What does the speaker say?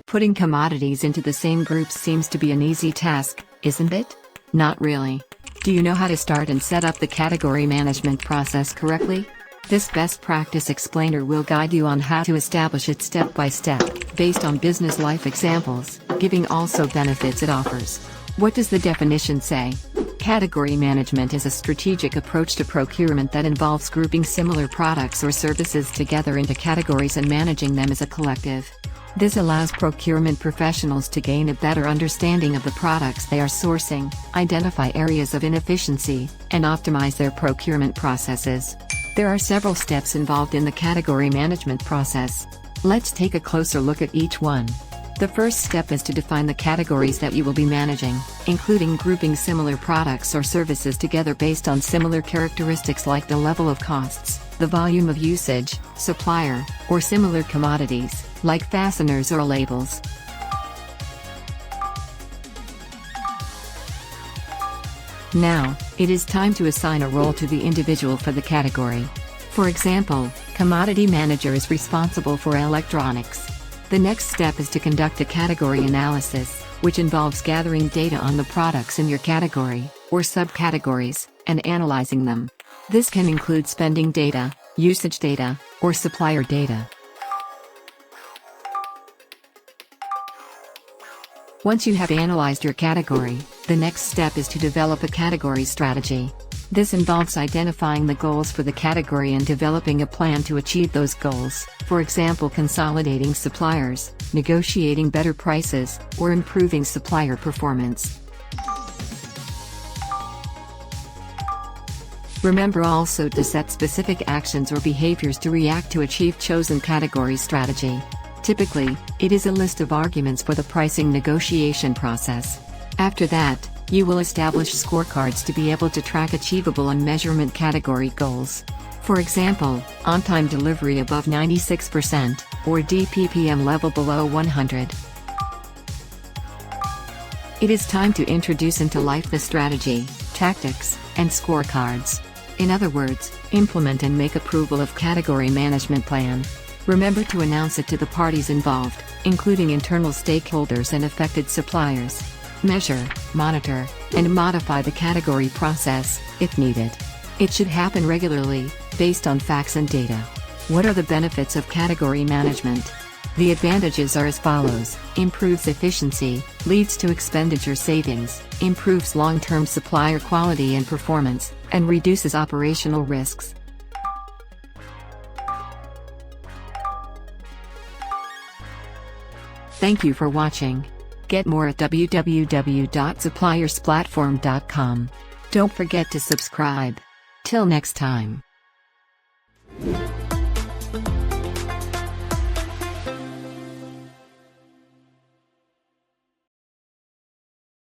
Putting commodities into the same groups seems to be an easy task, isn't it? Not really. Do you know how to start and set up the category management process correctly? This best practice explainer will guide you on how to establish it step by step, based on business life examples, giving also benefits it offers. What does the definition say? Category management is a strategic approach to procurement that involves grouping similar products or services together into categories and managing them as a collective. This allows procurement professionals to gain a better understanding of the products they are sourcing, identify areas of inefficiency, and optimize their procurement processes. There are several steps involved in the category management process. Let's take a closer look at each one. The first step is to define the categories that you will be managing, including grouping similar products or services together based on similar characteristics like the level of costs, the volume of usage, supplier, or similar commodities, like fasteners or labels. Now, it is time to assign a role to the individual for the category. For example, commodity manager is responsible for electronics. The next step is to conduct a category analysis, which involves gathering data on the products in your category, or subcategories, and analyzing them. This can include spending data, usage data, or supplier data. Once you have analyzed your category, the next step is to develop a category strategy. This involves identifying the goals for the category and developing a plan to achieve those goals, for example consolidating suppliers, negotiating better prices, or improving supplier performance. Remember also to set specific actions or behaviors to react to achieve chosen category strategy. Typically, it is a list of arguments for the pricing negotiation process. After that, you will establish scorecards to be able to track achievable and measurement category goals. For example, on-time delivery above 96%, or DPPM level below 100. It is time to introduce into life the strategy, tactics, and scorecards. In other words, implement and make approval of category management plan. Remember to announce it to the parties involved, including internal stakeholders and affected suppliers. Measure, monitor, and modify the category process, if needed. It should happen regularly, based on facts and data. What are the benefits of category management? The advantages are as follows: improves efficiency, leads to expenditure savings, improves long-term supplier quality and performance, and reduces operational risks. Thank you for watching. Get more at www.suppliersplatform.com. Don't forget to subscribe. Till next time.